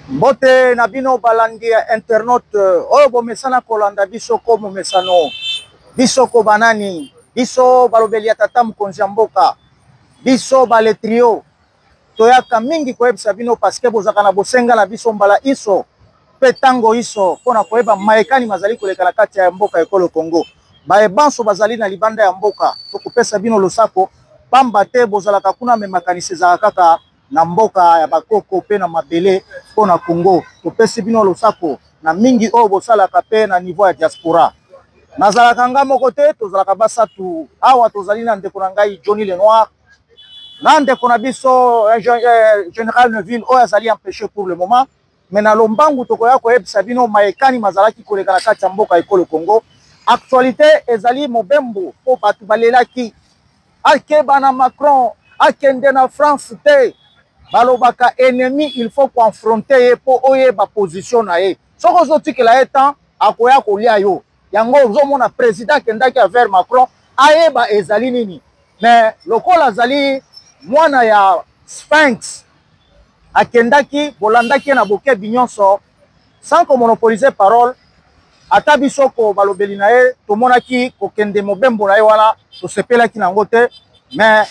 Mbote na bino balandi ya internaute oyo bomesana kolanda biso ko momesano biso ko banani biso balobeli ya tata mokonzi ya mboka biso bale trio toyaka mingi koyebisa bino paske bozaka na bosenga na biso mbala iso pe tango iso mpona koyeba maekani mazali koleka na kati ya mboka ekolo Congo bayebanso bazali na libanda ya mboka tokopesa bino losako pamba te bozalaka kuna me makanisi ezalaka kaka na mboka ya bakoko pe na mabele mpona Congo topesi bino losako na mingi oyo bosalaka pe na niveau ya diaspora nazalaka nga moko te tozalaka basatu awa tozali na ndeko na ngai Johnny Lenoir na ndeko na biso général Neuville oyo azali empêché pour le moment mais na lombangu tokoya koyebisa bino maekani mazalaki koleka na kati ya mboka ekolo Congo actualité ezali mobembo po bato balelaki akeba na Macron akende na France te balobaka ennemi il faut confronter ye po oyeba position na ye soko ozotikela ye temps akoya kolia yo yango ozomona président akendaki vers Macron ayeba ezali nini mais lokola azali mwana ya Sphinx akendaki bolandaki na bokebi nyonso sans monopoliser parole ata biso ko balobeli na ye tomonaki kokende mobembo na ye wana tosepelaki nango te mais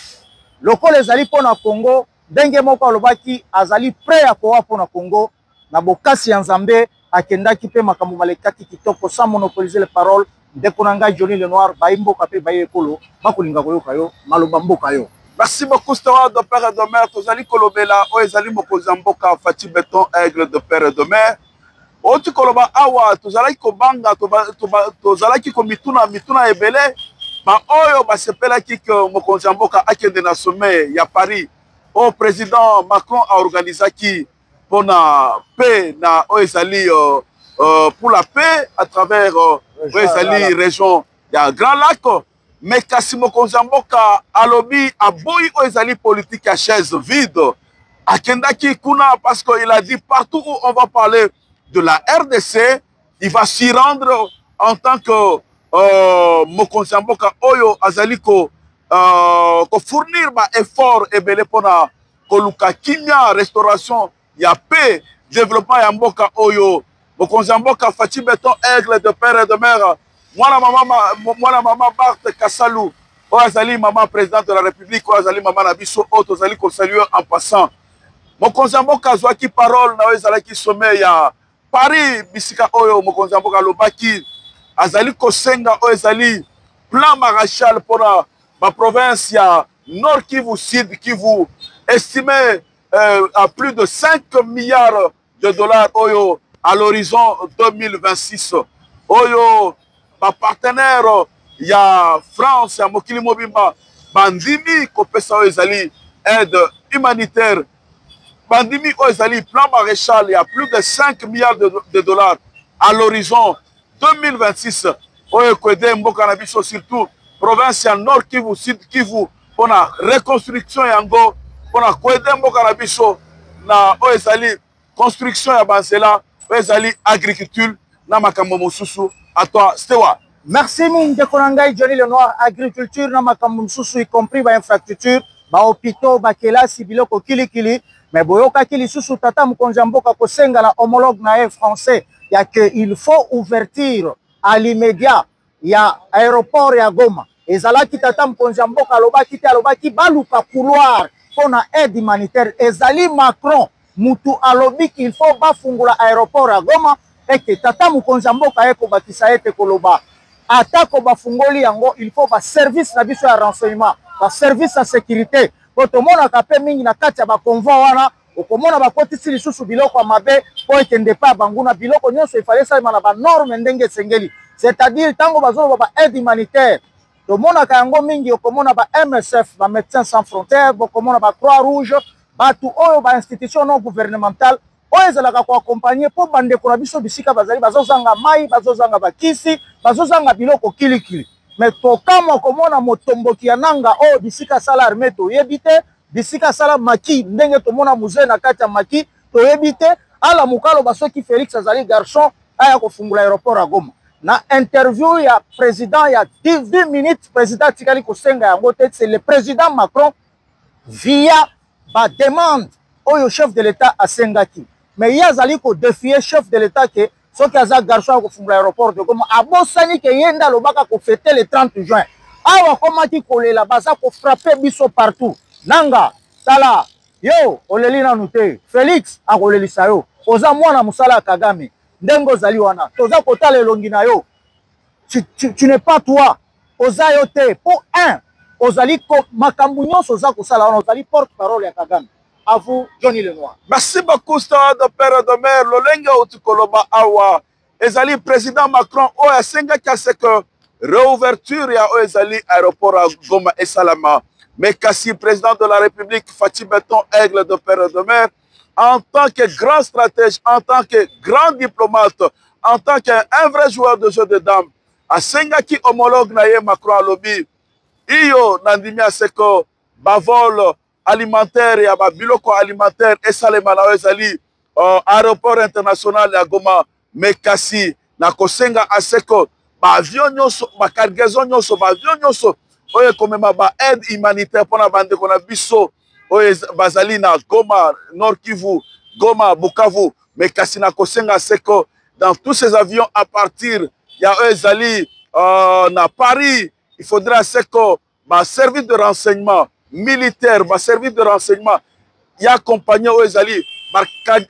lokola ezali mpona Congo ndenge moko alobaki azali prêt ya kowa mpona Congo na bokasi ya Nzambe akendaki mpe makambo malekaki kitoko sans monopoliser les paroles ndeko na ngai Johnny Lenoir bayi mboka mpe bayi ekolo bakolinga koyoka yo maloba mboka yo. Merci beaucoup, Stawa de père et de mère. Tozali kolobela, oezali mokozamboka Fati Béton, aigle de père et de mère. Oti koloba awa, tozalaki kobanga, tozalaki komituna ebele. Ba oyo basepelaki que mokozamboka akende na sommet ya Paris. Au président Macron a organisé qui pour la paix na oezali pour la paix à travers oezali région ya Grand Lac. Mais Kassimo Konzamboka alobi aboyi oezali politique à chaise vide. Akendaki kuna parce qu'il a dit partout où on va parler de la RDC, il va s'y rendre en tant que Mokonzamboka oyo azaliko ko fournir ba effort ebele pona koluka kimia restauration ya paix développement ya mboka oyo Mokonzamboka Fati Béton aigle de père et de mère. Moi la maman Barthe Kassalou, Oazali maman présidente de la République, Oazali maman Nabiso, Oazali ko saluer en passant. Mokonzamboka zwaki parole na Oazali sommet ya Paris bisika oyo Mokonzamboka lobaki azali ko senga Oazali plan Marshall pour la province ya Nord Kivu Sud Kivu estimé à plus de 5 milliards de dollars oyo à l'horizon 2026 oyo partenaire ya France ya mokili mobimba bandimi kopesa ezali aide humanitaire bandimi ezali plan Maréchal il y a plus de 5 milliards de dollars à l'horizon 2026 oyo kwede mboka na biso surtout province ya Nord Kivu Sud Kivu pour la reconstruction yango pour la kwede mboka na biso na ezali construction ya banzela ezali agriculture na makambo mosusu. À toi, Stewa. Merci ndeko na ngai Johnny Lenoir agriculture na makambo mosusu y compris ba infrastructure ba hôpitaux ba kelasi biloko kilikili mais boyoka kili susu tata mokonzi mboka kosenga na homologue na français ya que il faut ouverture à l'immédiat ya aéroport ya Goma ezalaki tata mokonzi mboka alobaki baluka couloir pona aide humanitaire ezali Macron mutu alobi qu'il faut bafungula aéroport ya Goma et que tata mokonzi mboka eko bakisa ete koloba atako bafungoli yango il faut ba service na biso ya renseignement ba service ya sécurité po tomona kape mingi na kati ya ba convoi wana okomona bakotisi lisusu biloko ya mabe po ekende pa banguna biloko nyonso ifale salima na ba norme ndenge esengeli c'est-à-dire tango bazoloba ba aide humanitaire tomona ka yango mingi okomona ba MSF ba Médecins Sans Frontières bokomona ba Croix-Rouge batu oyo ba institution non gouvernementale oyo ezalaka ko accompagner po bandeko na biso bisika bazali bazozanga mai bazozanga bakisi bazozanga biloko kilikili mais tokama komona motomboki ya nanga oyo bisika sala armée toyebi te bisika sala maki ndenge tomona musée na kati ya maki toyebi te ala mukalo basoki Félix azali garçon aya kofungula aéroport ya Goma na interview ya président ya 10 minutes président tikali kosenga yango te c'est le président Macron via ba demande oyo chef de l'État asengaki mais ye azali kodefie chef de l'état ke soki aza garçon akofungula aéroport de Goma abosani ke ye nde alobaka kofete le 30 juin awa akomaki kolela baza kofrape biso partout nanga tala yo oleli nanu te Félix akolelisa yo oza mwana mosala ya Kagame ndenge ozali wana toza kotala elongi na yo tu n'es pas toi oza yo te po un ozali makambo nyonso oza kosala wana ozali porte-parole ya Kagame. À vous, Johnny Lenoir. Merci beaucoup, Stade de Père et de Mère. Lolenga Utukoloba Awa. Ezali président Macron, Oya Senga Kaseke, réouverture ya Ezali aéroport à Goma et Salama. Mais Kassi, président de la République, Fatih Beton, aigle de Père et de Mère, en tant que grand stratège, en tant que grand diplomate, en tant qu'un vrai joueur de jeu de dames, à Senga qui homologue Naye Macron à lobby, Iyo Nandimi Aseko, Bavol, alimentaire ya biloko alimentaire esalema na ezali aéroport international ya Goma mekasi na kosenga aseko ba avion nyonso ba cargaison nyonso ba avion nyonso oyo komema ba aide humanitaire pona bande kona biso oyo bazali na Goma Nord Kivu Goma Bukavu mekasi na kosenga aseko dans tous ces avions à partir ya ezali na Paris il faudra aseko ba service de renseignement militaire, ma service de renseignement, y a accompagné aux Ezali, ma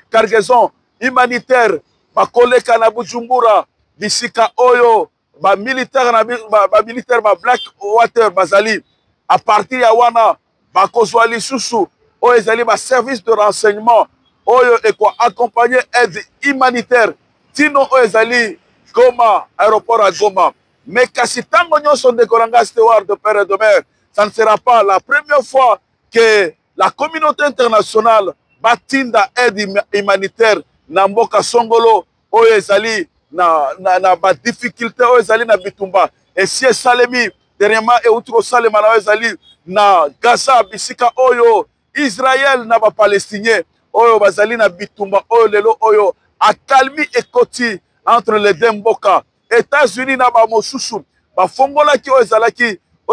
cargaison humanitaire, ma collègue na Bujumbura, Bisika Oyo, ma militaire, ma Black Water, Bazali, à partir de Wana, ma Kozwali Soussou, aux Ezali, ma service de renseignement, Oyo et quoi, accompagner aide humanitaire, Tino aux Ezali, Goma, aéroport à Goma. Mais kasi tango nyonso de Kolanga Steward de Père et de Mère, ça ne sera pas la première fois que la communauté internationale batinda aide humanitaire na mboka songolo oyo ezali na ba difficulté oyo ezali na bitumba et si esalemi dernièrement euti kosalema na oyo ezali na Gaza bisika oyo Israël na ba palestinien oyo bazali na bitumba oyo lelo oyo akalmi ekoti entre les deux mboka États-Unis na ba mosusu bafongolaki oyo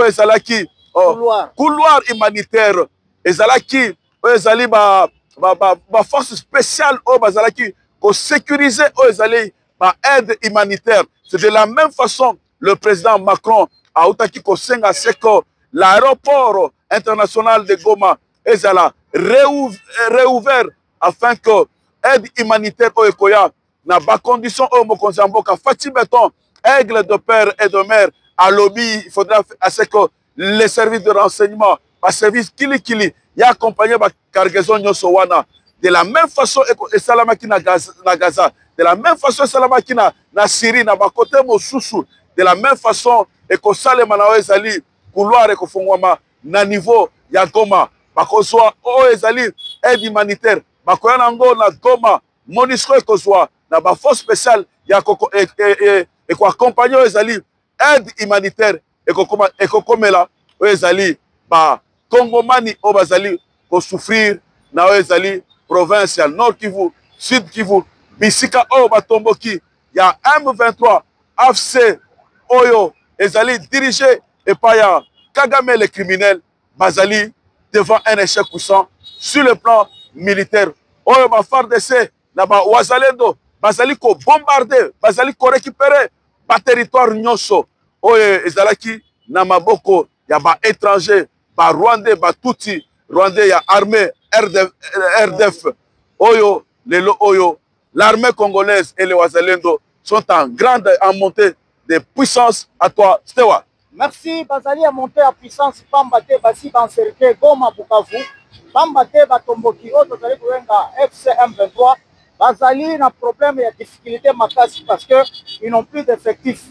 ezalaki couloir humanitaire ezalaki ezali ba force spéciale o bazalaki ko sécuriser o ezali ba aide humanitaire. C'est de la même façon le président Macron a outaki ko senga seko l'aéroport international de Goma ezala réouvert afin que aide humanitaire o ekoya na ba condition o mokonzi mboka Fatih Beton aigle de père et de mère à lobby il faudra à ce que les services de renseignement, les services Kili, y a accompagné la cargaison Nyosowana. De la même façon, et Salamaki na Gaza, de la même façon, Salamaki na Syrie, na Bakote Mosusu, de la même façon, et que Salema na Ezali, couloir et que Fongwama, na niveau ya Goma, Bakozwa, Ezali, aide humanitaire, Bakoyanango na Goma, Monisco et Kozwa, na ba force spéciale, ya et quoi accompagner Ezali, aide humanitaire, et kokomela ezali ba Congomani o bazali ko souffrir na ezali province ya Nord Kivu Sud Kivu bisika o batomboki ya M23 AFC oyo ezali dirigé et pas ya Kagame les criminels bazali devant un échec puissant sur le plan militaire oyo ba FARDC na ba Wazalendo bazali ko bombarder bazali ko récupérer ba territoire nyonso oyo ezalaki na maboko ya ba étranger ba Rwandais ba Tutsi Rwandais ya armée RDF oyo lelo oyo l'armée congolaise et les Wazalendo sont en montée de puissance à toi Stewart. Merci bazali à monter en puissance pambate basi bancerité Goma Bukavu pambate batomboki oto tali kuenga FCM 23 bazali na problème et difficulté makasi parce que ils n'ont plus d'effectifs.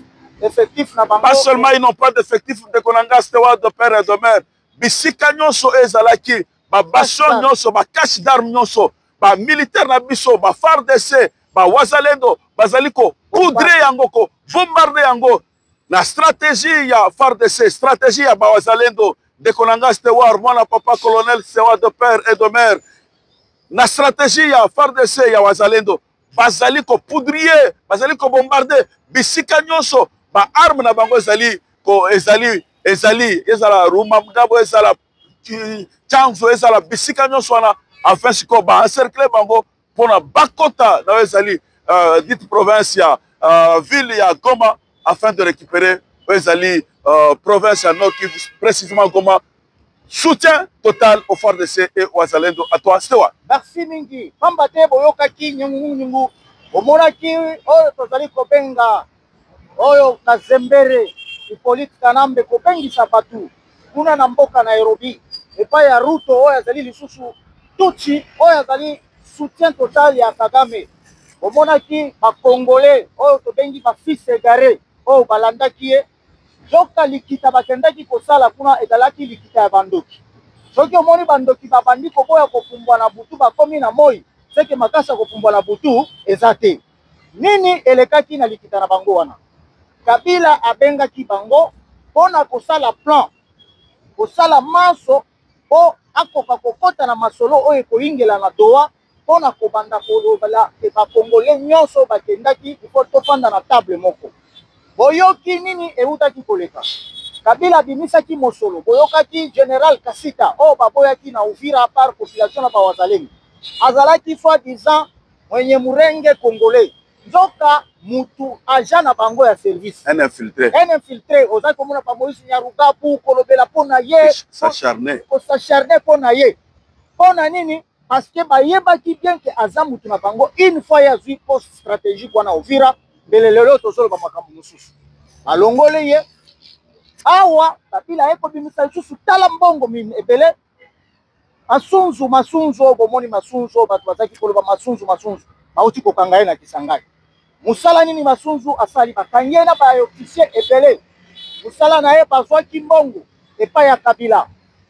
Pas seulement ils n'ont pas d'effectifs de Konanga Steward de père et de mère. Bisika nyonso ezalaki, ba bastion nyonso, ba cache d'armes nyonso, ba militaire na biso, ba FARDC, ba Wazalendo, bazaliko poudre yango ko, bombarder yango. Na stratégie ya FARDC, stratégie ya ba Wazalendo de Konanga Steward, moi papa colonel Steward de père et de mère. Na stratégie ya FARDC ya Wazalendo, bazaliko poudrier, bazaliko bombarder, bisika nyonso. Ba arme na bango ezala rumamgabo ezala chanzo ezala bisika nyonso wana afin siko ba encercler bango pour na bakota na ezali dite province ya ville ya Goma afin de récupérer ezali province ya Nord Kivu, précisément Goma. Soutien total au FARDC et au Wazalendo. À toi, Stewa. Merci mingi. Pambate boyokaki nyungu. Omonaki oyo tozali kobenga oyo Kazembere Hippolyte Kanambe kopengisa batu kuna na mboka Nairobi epai ya Ruto oyo azali lisusu tuti oyo azali soutien total ya Kagame. Omonaki ba Congolais oyo tobengi ba fils égarés oyo balandaki ye joka likita bakendaki kosala kuna ezalaki likita ya bandoki. Soki omoni bandoki babandi koboya kopumbwa na butu bakomi na moi seke makasa kopumbwa na butu ezate. Nini elekaki na likita na bango wana? Kabila abengaki bango pona kosala plan, kosala maso po akoka kokota na masolo oyo koingela na doa pona kobanda kolobala ke ba Congolais nyonso bakendaki ifo tofanda na table moko. Boyoki nini eutaki koleka? Kabila bimisaki mosolo. Boyokaki General Kasita o baboyaki na Uvira par population na bawazalemi. Azalaki soi-disant mwenye murenge Congolais. Nzoka mutu agent na bango ya service. Un infiltré. Un infiltré. Ozaki komona pa Moïse Nyaruga pour kolobela pona ye. S'acharner. S'acharner pona ye. Pona nini? Parce que bayebaki bien que aza mutu na bango une fois ya zui poste stratégique wana Uvira. Belelelo tozolo ba makambo mosusu. Alongole ye awa Kabila eko bimisa lisusu tala mbongo mine ebele masunzu bomoni masunzu batu bazaki koloba masunzu bauti kokanga ye na Kisangani. Musala nini masunzu asali bakangie na ba officier ebele musala na ye bazwaki mbongo epai ya Kabila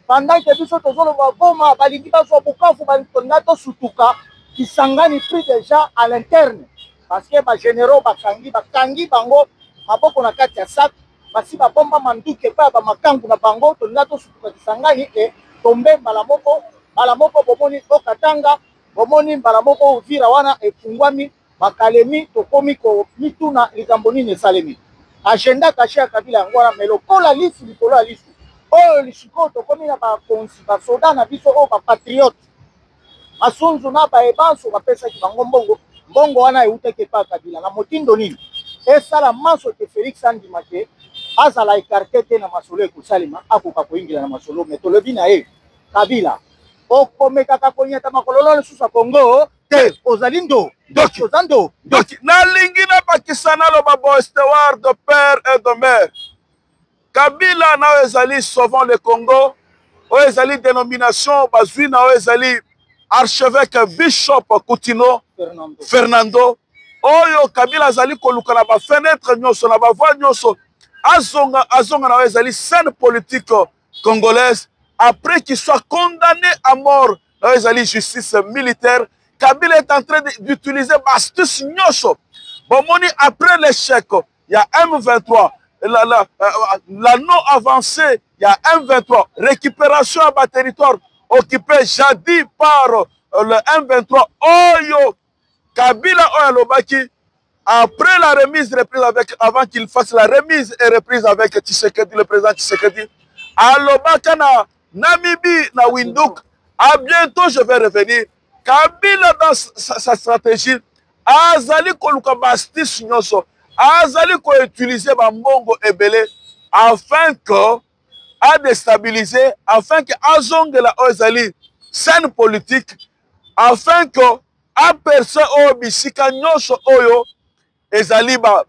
pendant que biso tozolo ba Goma balingi bazwa Bukavu balinga to sutuka Kisangani pris déjà à l'interne parce que ba généraux bakangi bango maboko na kati ya sac basi ba bomba manduke pa ba makangu na bango to ngato sutuka Kisangani e tombe mbala moko bomoni okatanga bomoni mbala moko Uvira wana efungwami bakalemi tokomi ko mituna likambo nini esalemi agenda caché ya Kabila yango wana melo kola lisu likolo ya lisu oyo lisiko tokomi na ba konsi ba soda na biso o ba patriote masunzu na ba ebanso bapesaki bango mbongo wana euteke pa Kabila na motindo nini esala maso ke Félix Andimake azala écarté te na masolo ekosalema akoka koingila na masolo metolobi na ye Kabila okomekaka konyata makololo lisusu ya Congo te ozali ndo ozando doki nalingi na bakisana lo babo Steward de père et de mère. Kabila na ezali sauvant le Congo o ezali dénomination bazwi na o ezali archevêque Bishop Coutinho Fernando oyo Kabila azali koluka na ba fenêtre nyonso na ba voie nyonso azonga na ezali scène politique congolaise après qu'il soit condamné à mort na ezali justice militaire. Kabila est en train d'utiliser astuce nyonso bomoni après l'échec il y a M23 la non avancée il y a M23 récupération à bas territoire occupé jadis par le M23 oyo Kabila Oyalobaki, après la remise reprise avec, avant qu'il fasse la remise et reprise avec Tshisekedi, le président Tshisekedi, Alobaka na Namibie, na Windhoek, à bientôt je vais revenir. Kabila dans sa stratégie, Azali koluka bastis nyonso, Azali ko utiliser ba mbongo ebele afin que à déstabiliser, afin que azongela Azali scène politique, afin que a personne oyo bisika nyonso oyo ezali ba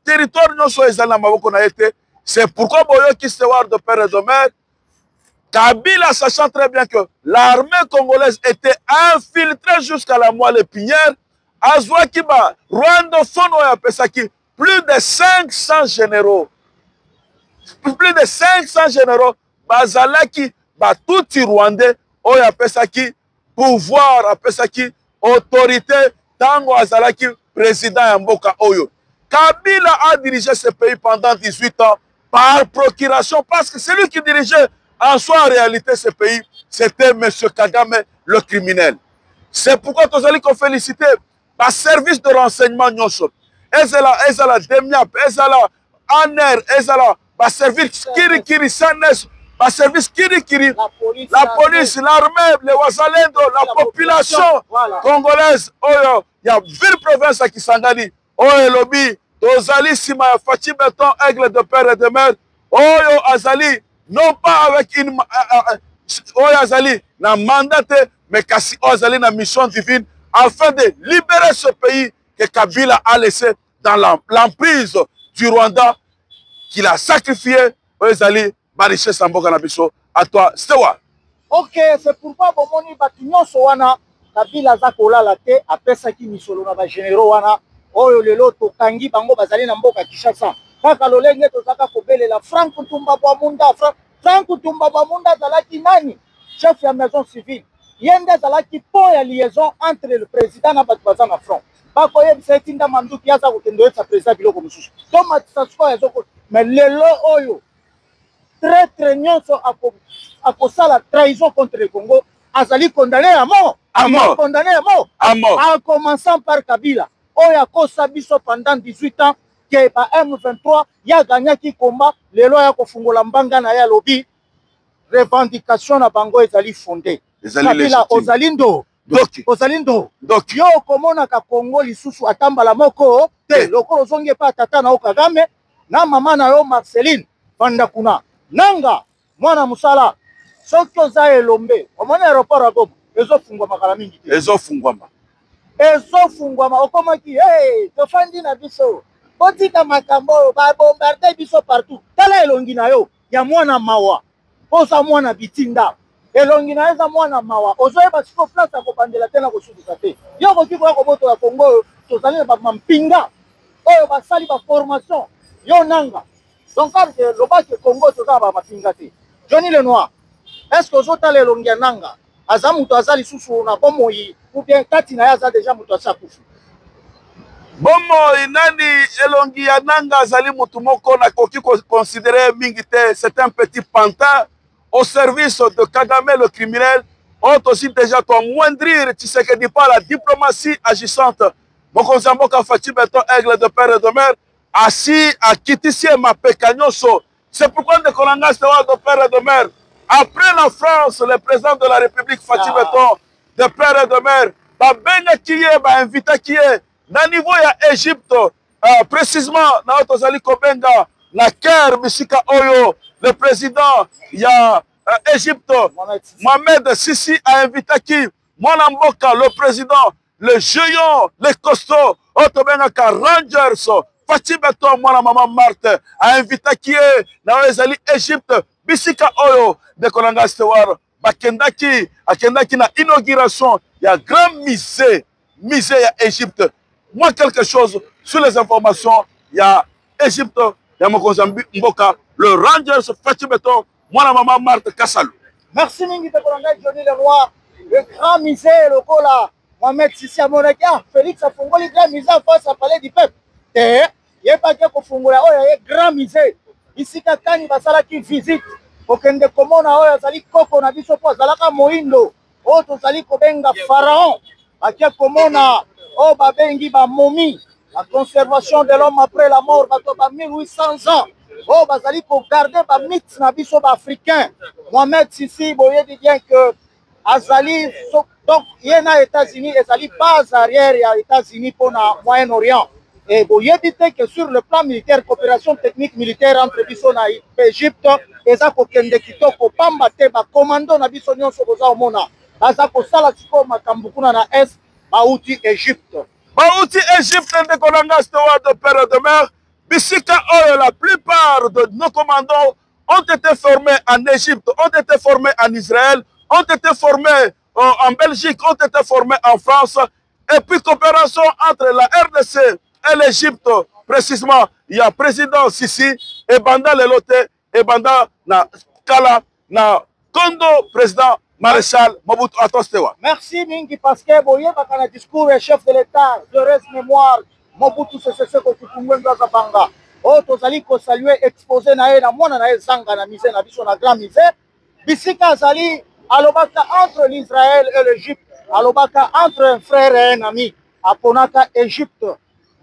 territoire nyonso ezali na maboko na ete. C'est pourquoi boyoki Steward de père et de mère Kabila, sachant très bien que l'armée congolaise était infiltrée jusqu'à la moelle épinière, azwaki ba rwandophone oyo apesaki plus de 500 généraux bazalaki batuti rwandais oyo apesaki pouvoir apesaki autorité tango azalaki président ya mboka oyo. Kabila a dirigé ce pays pendant 18 ans par procuration parce que celui qui dirigeait en soi en réalité ce pays c'était M. Kagame le criminel. C'est pourquoi tozali ko féliciter par service de renseignement nyonso ezala demiap ezala aner ezala ba service kiri sanes ba service kiri la police, l'armée, les wazalendo, la population voilà. congolaise oyo ya ville province ya Kisangani oyo lobi tozali sima ya Fachi Beton aigle de père et de mère oyo azali non pas avec une oyo azali na mandat mais kasi oyo azali na mission divine afin de libérer ce pays que Kabila a laissé dans l'emprise du Rwanda qu'il a sacrifié oyo ezali ba richesse ya mboka na biso. À toi Stewa. Ok, c'est pourquoi bomoni batu nyonso wana Kabila aza kolala te apesaki misolo na ba généraux wana oyo lelo tokangi bango bazali na mboka Kinshasa kaka lolenge tozaka kobelela Frank Tumba Bwamunda. Frank Tumba Bwamunda azalaki nani chef ya maison civile yende azalaki po ya liaison entre le président na bato baza na front bakoyebisa etinda manduki aza kokende oyebisa président biloko mosusu to matisa sikoyo ezoko mais lelo oyo traître nyonso akosala trahison contre le Congo azali condamné à mort. Condamné à mort. En commençant par Kabila oyo akosa biso pendant 18 ans que ba M23 ya gagnaki combat lelo ya kofungola mbanga na ya lobi revendication na bango ezali fondé. Kabila ozalindo donc yo komona ka Congo lisusu atambala moko te lokolo zonge pa tata na Kagame na mama na yo Marceline Vanda kuna nanga mwana musala soki oza elombe omoni aéroport ya Goma ezofungwa makala mingi te ezofungwama okomaki tofandi na biso botika makambo oyo babombarde biso partout tala elongi na yo ya mwana mawa oza mwana bitinda elongi na yo eza mwana mawa ozoyeba siko place ya kobandela te na kosukisa te yo koki koya kobotola Kongo oyo tozali na bamampinga oyo basali baformation yo nanga donc lobaki Congo tozala bamapinga te Johnny Lenoir est-ce que ozotala elongi ya nanga aza mutu aza lisusu na bomoi ou bien kati na ye aza deja mutu asi akufi bomoi nani elongi ya nanga azali mutu moko nakoki considérer mingi te c'est un petit pantin au service de Kagame le criminel on aussi déjà toamoindrir Tshisekedi par la diplomatie agissante mokonzi ya mboka Fachi Beton aigle de père et de mère asi akitisie mapeka nyonso. C'est pourquoi de Kolanga Stewa de père et de mère après la France le président de la République Fachi Beton de père et de mère babenga kiye bainvita kiye na niveau ya Égypte précisément na tozali kobenga na Caire bisika oyo le président ya Égypte Mohamed Sisi a invité qui mwana mboka le président le géant le costaud otobenga ka Rangers Fachi Beton mwana mama Marthe a invité qui na ezali Égypte bisika oyo de Kolanga Stewa bakendaki na inauguration ya grand musée ya Égypte. Moi quelque chose sur les informations ya Égypte ya mokonzi mboka le Rangers Fachi Beton mwana mama Marthe Kassalu. Merci mingi de Kolanga Johnny Lenoir le grand musée lokola Mohamed Sisi amonaki Félix afungoli grand musée en face à palais du peuple te yebaki kofungola oyo ye grand musée isika kani basalaki visite okende komona oyo azali koko na biso po azalaka moindo oyo tozali kobenga pharaon bakia komona oyo babengi bamomi la conservation de l'homme après la mort bato ba 1800 ans oyo bazali kogarde bamythe na biso baafricain. Mohamed Sisi boyebi bien que azali donc ye na États-Unis ezali base arrière ya États-Unis mpona Moyen-Orient. Et boyebi te que sur le plan militaire coopération technique militaire entre biso na Égypte eza kokende kitoko pamba te bakomando na biso nyonso boza omona baza kosala sikoyo makambo kuna na est bauti Égypte de Kolanga Stewa de père et de mère bisika oyo la plupart de nos commandants ont été formés en Égypte, ont été formés en Israël, ont été formés en Belgique, ont été formés en France et puis coopération entre la RDC et l'Égypte précisément il y a président Sisi et banda lelote et banda na kala na Kondo président maréchal Mobutu Atostewa. Merci mingi parce que boye bakana discours et chef de l'État de res mémoire Mobutu Sese Seko Ngwendo Zabanga o tozali ko saluer exposé na ye na mwana na ye zanga na misé na biso na grand misé bisika azali alobaka entre l'Israël et l'Égypte alobaka entre un frère et un ami aponaka Égypte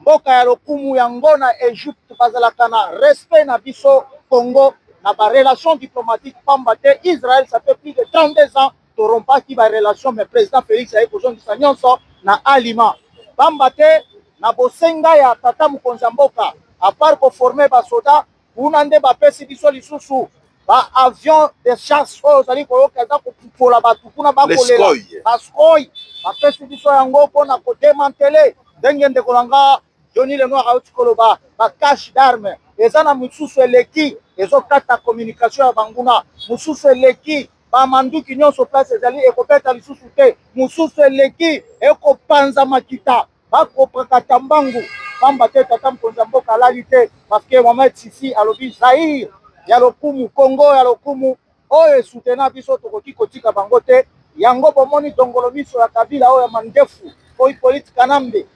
mboka ya lokumu yango na Égypte bazalaka na respect na biso Congo na ba relation diplomatique pambate Israël ça fait plus de 32 ans torompa qui ba relation mais président Félix aye kozongisa nyonso na alima pambate na bosenga ya tata mokonzi mboka à part ko former ba soda kuna nde ba pesi biso lisusu ba avion de chasse ozali koyoka za kopupola batu kuna bakolela baskoy ba pesi biso yango mpona kodemantele ndenge ndeko nanga Johnny Lenoir auti koloba ba cache d'armes eza na mosusu eleki ezokata communication ya banguna mosusu eleki bamanduki nyonso place ezali ekobeta lisusu te mosusu eleki ekopanza makita bakopakata mbangu pamba te tata mokonzi mboka alali te parce que Mohamed Sisi alobi Zaire ya lokumu Congo ya lokumu oyo esutena biso tokoki kotika bango te yango bomoni dongolo miso ya kabila oyo ya mandefu oyo politique kanambe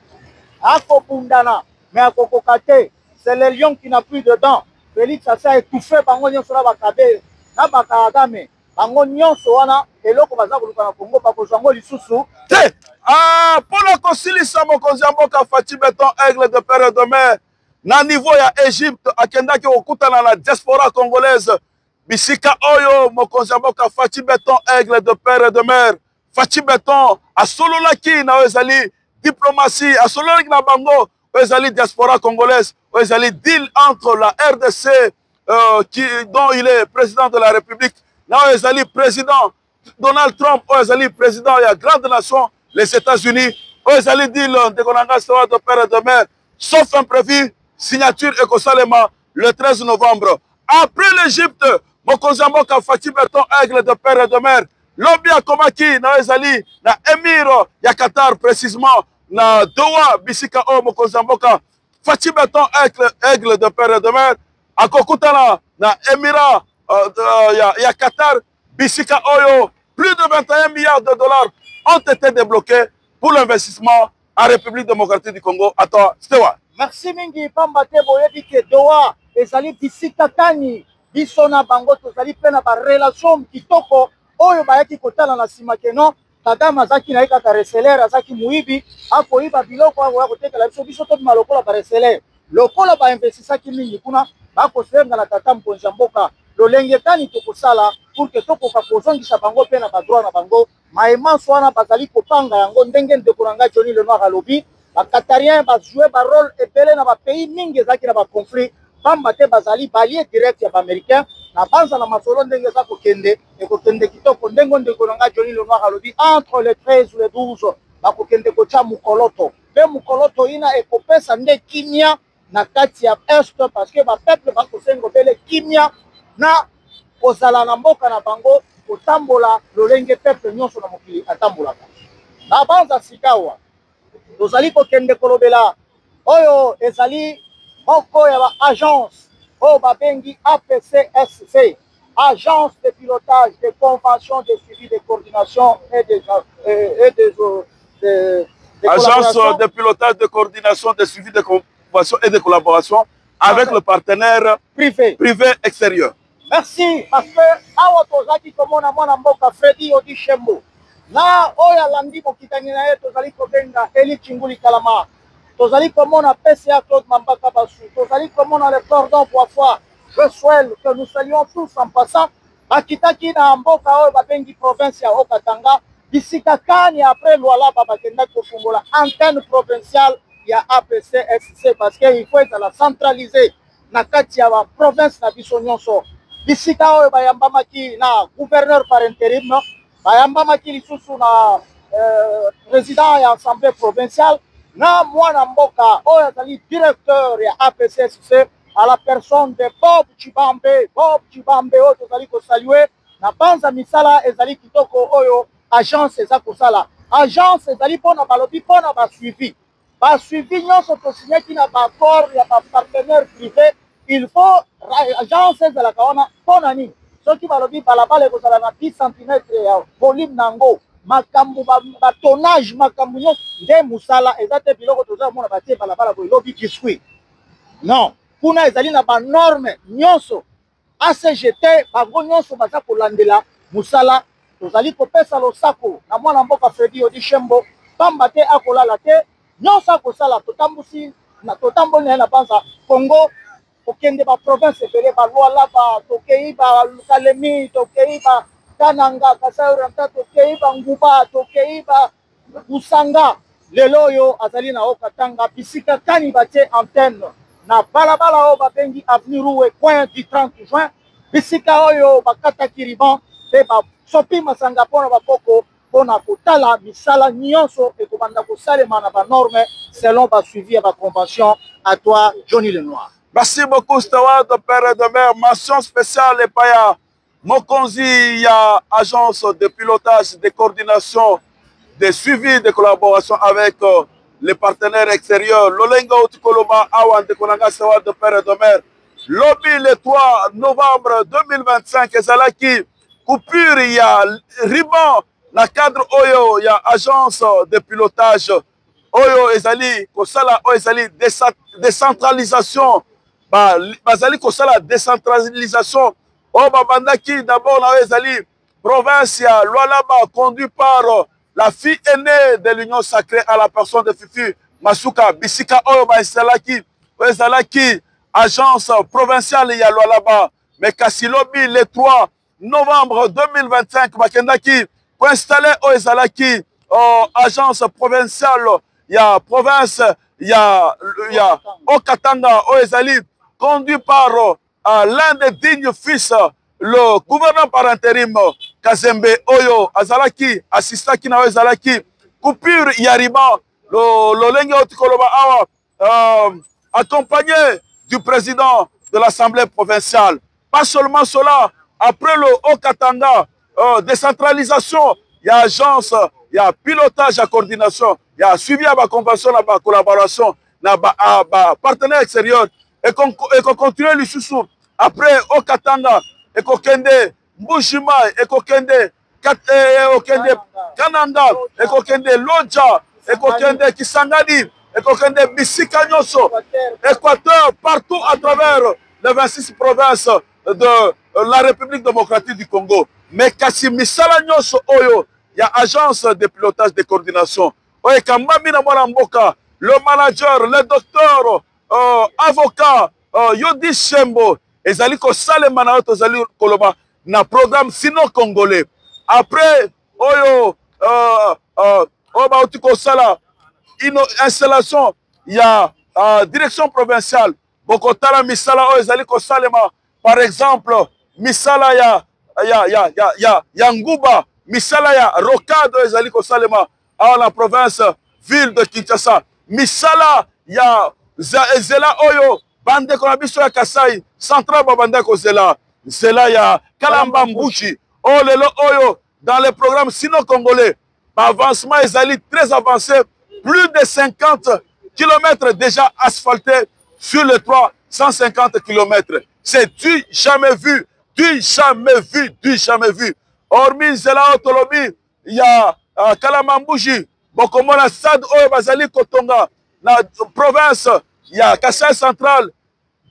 akobundana mais akokoka te c'est le lion qui n'a plus de dents Félix asa étouffé bango nyonso na bakabe na bakadame bango nyonso wana eloko baza koluka na Congo bakozwa ngo lisusu te mpona kosilisa mokonzi ya mboka Faci Beton Aigle de Père et de Mère na niveau ya Égypte akendaki kokutana na diaspora congolaise bisika oyo mokonzi ya mboka Faci Beton Aigle de Père et de Mère Faci Beton asololaki na oyo ezali diplomatie asololaki na bango oyo ezali diaspora congolaise oyo ezali deal entre la RDC dont il est président de la République na oyo ezali président Donald Trump oyo ezali président ya grande nation les États-Unis oyo ezali deal ndeko na nga sawa de Père et de Mère sauf imprévu signature ekosalema le 13 novembre après l'Égypte mokonzi ya mboka Faci Beton Aigle de Père et de Mère lobi akomaki na oyo ezali na émir ya Qatar précisément na Doha bisika oyo mokonzi ya mboka Faci Beton Aigle de Père et de Mère akokutana na émirat ya Qatar bisika oyo plus de 21 milliards de dollars ont été débloqués pour l'investissement en République démocratique du Congo. Attends, Stewa. Merci mingi pamba te boyebi ke Doha ezali bisika kani biso na bango tozali pe na ba relation kitoko oyo bayaki kotala na sima keno Kagame azaki na kaka reseller azaki muibi akoyiba biloko ya kotekela biso tobima lokola ba reseller lokola ba investisaki mingi kuna bakosenga na tata mokonzi ya mboka lolenge kani tokosala pour que tokoka kozongisa bango pe na badroit na bango maemanso wana bazali kopanga yango ndenge ndeko na ngai Johnny Lenoir alobi bakatarien bajoue barole ebele na bapays mingi ezalaki na baconflit pamba te bazali balie direct ya baaméricain na banza na masolo ndenge eza kokende ekokende kitoko ndenge ndeko na ngai Johnny Lenoir alobi entre le 13 ou le 12 bakokende kotya mukoloto mpe mukoloto ina ekopesa nde kimia na kati ya est parce que bapeuple bakosenga obele kimia na kozala na mboka na bango kotambola lolenge peuple nyonso na mokili atambolaka na banza sikawa tozali kokende kolobela oyo ezali moko ya ba agence oyo babengi APCSC agence de pilotage de convention de suivi de coordination et agence de pilotage de coordination de suivi de convention et de collaboration avec le partenaire privé extérieur. Merci parce que awa tozaki komona mwana mboka Fredi Odi Shembo na oyo alandi mokitani na ye tozali kobenga Eli Chinguli Kalama tozali komona PCA Claude Mambaka Basu tozali komona le cordon Poifois je souhaite que nous saluons tous en passant bakitaki na mboka oyo babengi province ya Okatanga bisika kani après Lualaba bakenda kofungola antenne provinciale ya APCSC parce que il faut être la centraliser na kati ya ba province na biso nyonso bisika oyo bayambamaki na gouverneur par intérim bayambamaki lisusu na président ya assemblée provinciale na mwana mboka oyo azali directeur ya APCSC à la personne de Bob Chibambe oyo tozali kosalue na banza misala ezali kitoko oyo agence eza kosala agence ezali mpona balobi mpona basuivi nyonso tosignaki na baaccord ya bapartenaire privé il faut agence ezalaka wana mpona nini soki balobi balabala ekozala na 10 cm ya volume nango makambo batonnage makambo nyonso nde mosala eza te biloko tozala mona batie balabala boye lobi biscuit non kuna ezali na banorme nyonso ACGT bango nyonso baza kolandela mosala tozali kopesa losako na mwana mboka Fredi Odi Shembo pamba te akolala te nyonso akosala totamboli na ye na banza Congo kokende ba province ebele ba Lualaba tokei ba Kalemi tokei ba Kananga Kasai Oriental tokei ba Nguba tokei ba Busanga lelo oyo azali na Okatanga bisika kani batie antenne na balabala oyo babengi avenue Roué coin du 30 juin bisika oyo bakataki riban pe basopi masanga mpona bakoko mpona kotala misala nyonso ekobanda kosalema na banorme selon basuivi ya baconvention. À toi Johnny Lenoir. Merci beaucoup Stewart, père de mer. Mention spéciale et paya Mokonzi, ya agence de pilotage, de coordination, de suivi, de collaboration avec les partenaires extérieurs. Lolengo Utikoloba Awan de Konanga Stewart, de père de mer. Lobby le 3 novembre 2025, Ezalaki, coupure, il y a riban, la cadre Oyo, il y a agence de pilotage. Oyo Ezali, Kosala, Oyo Ezali, décentralisation. Bazali Kosala, décentralisation. Oh, Babandaki, d'abord, Oyo Ezali, province, Lualaba, conduit par la fille aînée de l'Union sacrée à la personne de Fifi Masuka, Bisika Oyo, Ezalaki, Oyo Ezalaki, agence provinciale ya Lualaba, mais Kasilobi le 3 novembre 2025 Bakendaki pour installer au Ezalaki agence provinciale ya province ya Okatanga au Ezali conduit par l'un des dignes fils le gouverneur par intérim Kazembe Oyo Azalaki assistaki na Ezalaki coupure Yariba le lenge otikoloba awa accompagné du président de l'Assemblée provinciale. Pas seulement cela, après le Okatanga, décentralisation, il y a agence, il y a pilotage, il y a coordination, il y a suivi à la convention, à la collaboration, à la partenaire extérieur, et qu'on continue le sous après Okatanga, et qu'on kende Mbushima, et qu'on kende Kananga, et qu'on kende Lodja, et qu'on kende Kisangani, et qu'on kende Bisika Nyoso, Équateur, partout à travers les 26 provinces de la République démocratique du Congo. Mais kasi misala Nyoso Oyo, il y a agence de pilotage de coordination. Oye Kambami na mwana mboka, le manager, le docteur, avocat, Yodi Shembo, ezali ko sale manaoto ezali koloba na programme sinon congolais. Après Oyo, Oba Otiko Sala, installation, il y a direction provinciale. Bokotala misala o ezali ko salema. Par exemple, misala ya Nguba, misala ya Rokado ezali ko salema à la province ville de Kinshasa. Misala ya Zela Oyo bande ko biso ya Kasai, central babanda ko Zela ya Kalamba Mbushi. Oh lelo Oyo dans les programmes sinon congolais. Avancement ezali très avancé. Plus de 50 km déjà asphaltés sur les 350 km. C'est du jamais vu, du jamais vu, du jamais vu. Hormis Zela Otolobi, il y a Kalamambuji, Bokomona Sad Oyo Bazali Kotonga, la province, il y a Kasai Central,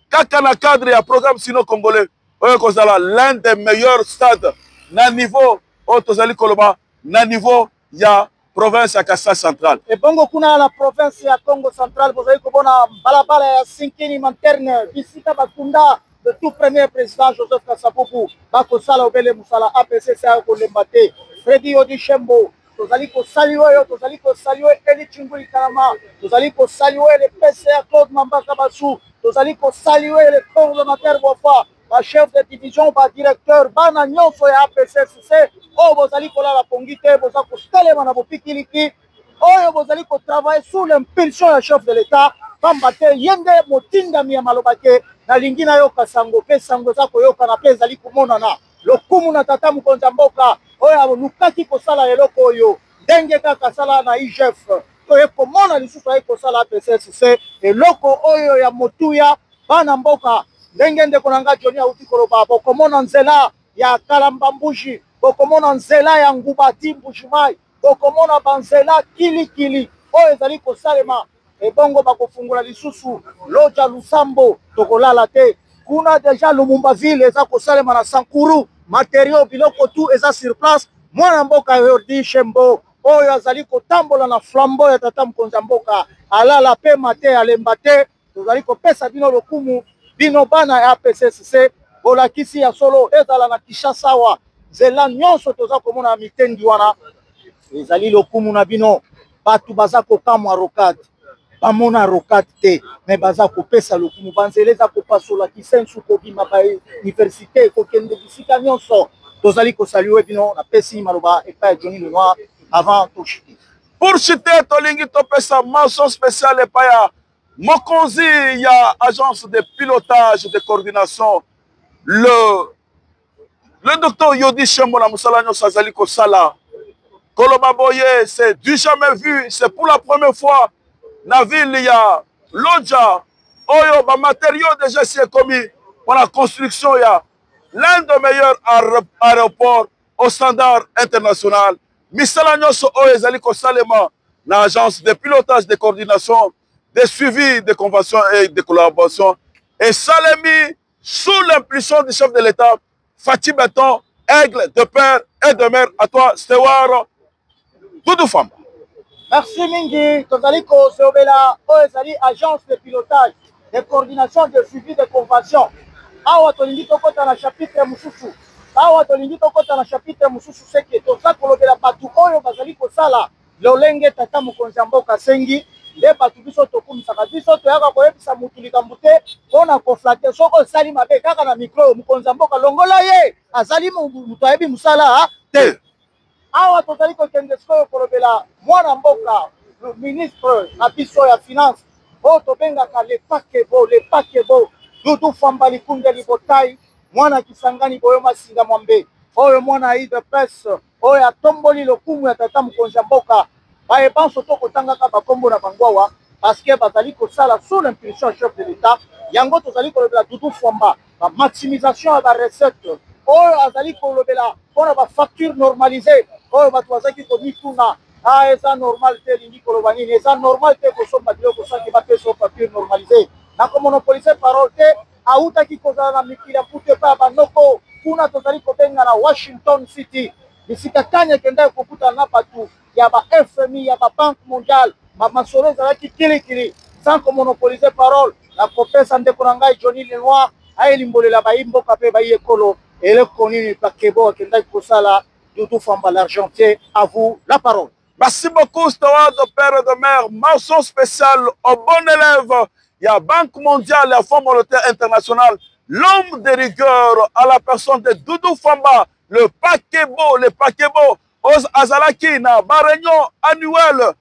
Kakana Cadre, il y a programme sino congolais. Oyo Kozala, l'un des meilleurs stades, na niveau Otozali Koloba, na niveau, il y a province ya Kasai Central. Et bongo kuna la province ya Congo Central, vous avez kobona balabala ya Sinkini Manterne, bisika bakunda le tout premier président Joseph Kasavubu, bako sala obele musala APC sa ko lembate. Freddy Odi Shembo, tozali ko saluer Eli Chinguli Kalama, tozali ko saluer le PCA Claude Mambaka Basu, tozali ko saluer le coordonnateur Bofa, ba chef de division, ba directeur, ba na nyonso ya APCCC. Oh, bozali kolala pongite, bozali kotelema na bopikiliki. Oh, bozali ko travailler sous l'impulsion du chef de l'État. Pambate yende motinda miya malobake na lingina yoka sango pe sango za koyoka na pe zali kumonana. Lokumu na tata mukonza mboka. Oyo lukaki kosala eloko oyo. Ndenge kaka sala na IGF. Oyo komona lisusu ayi kosala PCCC eloko oyo ya motuya bana mboka. Ndenge ndeko nanga Johnny auti koloba bokomona nzela ya Kalambambushi. Bokomona nzela ya Ngubati Mbushimai, bokomona banzela kilikili oyo ezali kosalema ebongo bakofungula lisusu Loja Lusambo tokolala te kuna deja Lumumba ville eza kosalema na Sankuru matériaux biloko tout eza sur place mwana mboka Yordi Shembo oyo azali kotambola na flambeau ya tata mkonza mboka alala pe mate alemba te tozali kopesa bino lokumu bino bana ya PCCC bolakisi ya solo ezala na Kinshasa wa zela nyonso toza komona mitendi wana ezali lokumu na bino batu baza kokamwa rokate bamona rokate te me baza kopesa lokumu banzela eza kopasola kisensu kobima ba université kokende bisika nyonso tozali kosalue bino na pesi maloba epai Johnny Lenoir avant tout chuter. Pour chuter tolingi topesa mention spéciale epai ya mokonzi ya agence de pilotage de coordination le docteur Yodi Shembo na musala nyonso azali kosala koloba boye c'est du jamais vu, c'est pour la première fois na ville ya Lodja oyo ba matériaux déjà c'est commis pour la construction ya l'un des meilleurs aéroports au standard international. Misala nyonso oyo ezali kosalema na agence de pilotage de coordination de suivi de conventions et de collaboration et salemi sous l'impulsion du chef de l'État Fatim Beton, aigle de père et de mère. À toi Stewart Doudou Famba. Merci mingi tozali kozobela oyo ezali agence de pilotage de coordination de suivi de convention awa tolingi tokota na chapitre mususu seke toza kolobela batu oyo bazali kosala lolenge tata mokonzi ya mboka sengi nde batu biso tokumisaka biso toyaka koyebisa mutu likambo te mpona koflate soko osali mabe kaka na mikro mokonzi ya mboka longola ye azali mutu ayebi mosala te awa tozali kokende sikoyo kolobela mwana mboka ministre na biso ya finance oyo tobengaka le pakebo Doudou Famba Likunde Libotai mwana Kisangani boyo masinga mwambe oyo mwana yi de presse oyo atomboli lokumu ya tata mokonzi ya mboka bayebanso tokotangaka bakombo na bangwawa parce que bazali kosala sous l'impulsion chef de l'État yango tozali kolobela Doudou Famba ba maximisation ya ba recette oyo azali kolobela mpona ba facture normalisée oyo bato bazaki komituna eza normal te lingi koloba nini eza normal te kosomba biloko soki bapesa facture normalisée nakomonopolise parole te autaki kozala na mikili ya pute pa banoko kuna tozali kobenga na Washington City bisika kanya ekendaki kokutana na batu ya ba FMI ya ba Banque mondiale bamasolo ezalaki kilikili sans komonopolise parole nakopesa ndeko na ngai Johnny Lenoir ayelimbolela bayimboka mpe bayi ekolo eleko nini pakebo akendaki kosala Doudou Famba l'argentier. À vous la parole. Merci beaucoup, Stewart de père et de mère. Mention spéciale au bon élève. Il y a Banque mondiale et la Fonds monétaire international. L'homme de rigueur à la personne de Doudou Famba. Le Pakebo. Aux Azalaki, na ba réunion annuelle.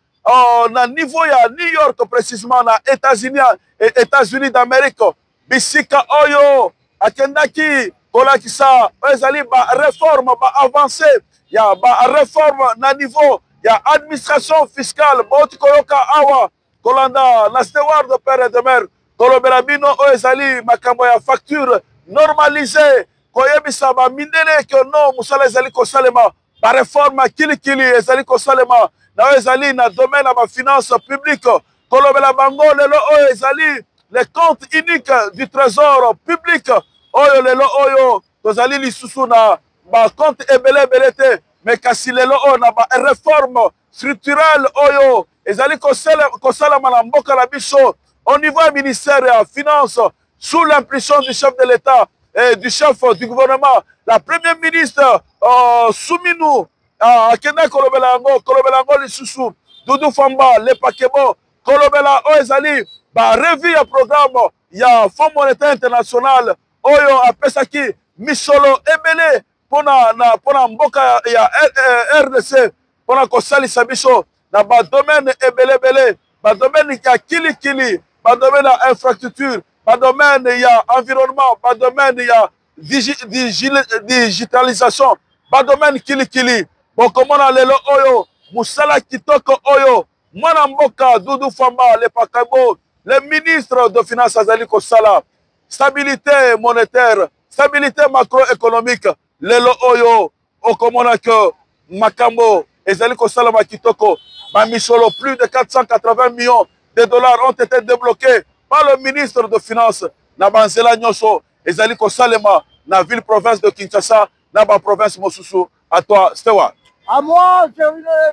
Na niveau ya New York, précisément, na États-Unis d'Amérique. Bisika Oyo, Akendaki. Kolakisa, ezali ba réforme, ba avancé, ya ba réforme na niveau, ya administration fiscale, boti koyoka awa, kolanda, na Stewart de père et de mère, kolobela bino ezali makambo ya facture normalisée, koyebisa ba mindele que non, musala ezali kosalema, ba réforme kilikili ezali kosalema, na ezali na domaine na ba finance publique, kolobela bango lelo ezali les comptes uniques du trésor public. Oyo lelo oyo tozali lisusu na ba compte ebele te mais kasi lelo oyo na ba réforme structurelle oyo ezali kosala na mboka na biso au niveau du ministère de la finance sous l'impulsion du chef de l'État et du chef du gouvernement la première ministre Souminu akenda kolobela yango lisusu Doudou Famba le Pakebo kolobela oyo ezali ba revue ya programme ya Fonds monétaire international oyo apesaki misolo ebele pona mboka ya RDC pona kosalisa biso na ba domaine ebele ba domaine ya kilikili ba domaine ya infrastructure ba domaine ya environnement ba domaine ya digitalisation ba domaine kilikili bokomona lelo oyo musala kitoko oyo mwana mboka Doudou Famba le Pakabo le ministre de finance azali kosala stabilité monétaire, stabilité macroéconomique. Lelo oyo, okomona que makambo, ezali kosala kitoko, misolo plus de 480 millions de dollars ont été débloqués par le ministre de Finances. Na banzela nyoso, ezali kosalema na ville province de Kinshasa, na ba province Mosusu. À toi, Stewart. À moi, je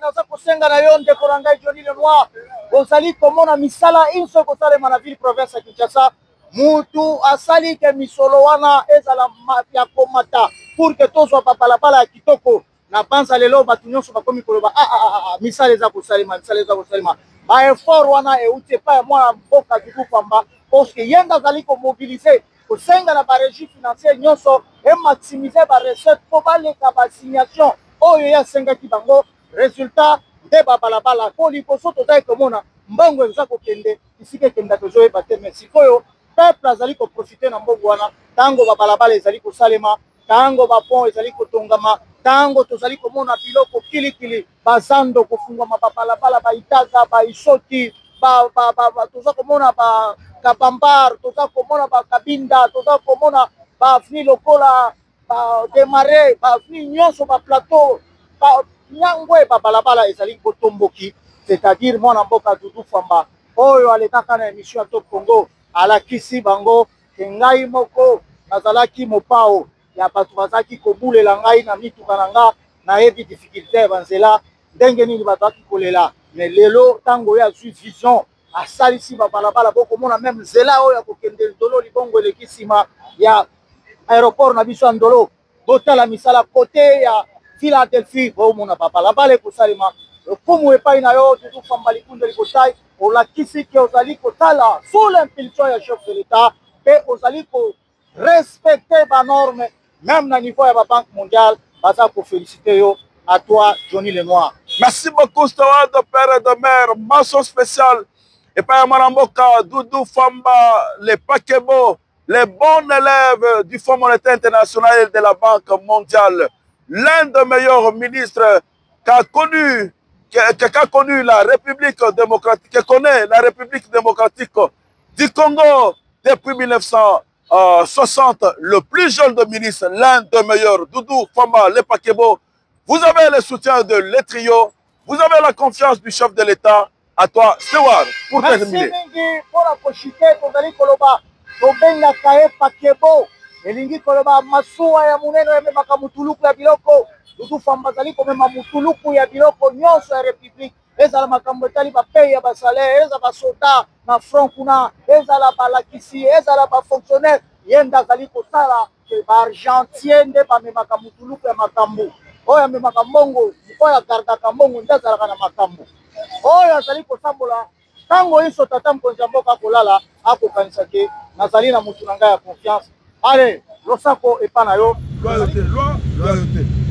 naza kosenga na yo ndeko na ngai Johnny Lenoir. Ozali komona misala inso kosalema na ville province ya Kinshasa. mutu asali ke misolo wana ezala ya komata pour que tozwa babalabala ya kitoko na panza lelo bato nyonso bakomi koloba misala eza kosalema baeffort wana euti epai ya mwana mboka Dudu Famba parce que ye nde azali komobilize kosenga na barégie financière nyonso emaximize barecette mpo baleka basignation oyo ye asengaki bango résultat nde babalabala po liboso tozali komona mbongo eza kokende isika ekenda tozoyeba te mais sikoyo peuple azali koprofite na mbongo wana ntango babalabala ezali kosalema ntango bapont ezali kotongama ntango tozali komona biloko kilikili bazando kofungwama babalabala baitaza baisoti toza komona bakabambar toza komona bakabinda toza komona baaveni lokola bademare baaveni nyonso baplateau nyangwe babalabala ezali kotomboki c'est-à-dire mwana mboka Dudu Famba oyo alekaka na émission ya Top Congo alakisi bango ke ngai moko nazalaki mopao ya bato bazalaki kobulela ngai na mituka na nga nayebi difficulté ya banzela ndenge nini bato bazalaki kolela mais lelo ntango oyo azwi vision asalisi babalabala bokomona meme nzela oyo ya kokende Ndolo libongo eleki nsima ya aéroport na biso ya Ndolo botala misala kote ya Philadelphie bomona babalabala ekosalema lokumu epai na yo Dudu Famba likunde likotai olakisi ke ozali kotala sous l'impulsion ya chef de l'État mpe ozali korespecte banorme même na niveau ya babanque mondiale baza kofélicite yo à toi Johnny Lenoir. Merci beaucoup Steward de père et de mère, mention spéciale et par Mwanamboka Dudu Famba, les Pakebo, les bons élèves du Fonds monétaire international et de la Banque mondiale, l'un des meilleurs ministres qu'a connu la République démocratique, qui connaît la République démocratique du Congo depuis 1960, le plus jeune de ministres, l'un des meilleurs, Dudu Famba, les Pakebo. Vous avez le soutien de l'Etrio, vous avez la confiance du chef de l'État. À toi, Steward, pour terminer. Merci mingi pour la pochité, tozali koloba, tobenga kae Pakebo, elingi koloba masuwa ya muneno ya memaka mutuluku ya biloko, Dudu Famba zali komema mutuluku ya biloko nyonso ya République, ezala makambo etali bapaye ya basalaire, ezala basoda na front kuna, ezala balakisi, ezala bafonctionnaire, yenda zali kosala ke baargentier nde bamemaka mutuluku ya makambo, oyo amemaka mbongo, oyo agardaka mbongo nde azalaka na makambo. Oyo azali kosambola ntango iso tata mokonzi ya mboka kolala akokanisa ke nazali na mutu na ngai ya confiance. Allez, losako epa na yo. Loyauté.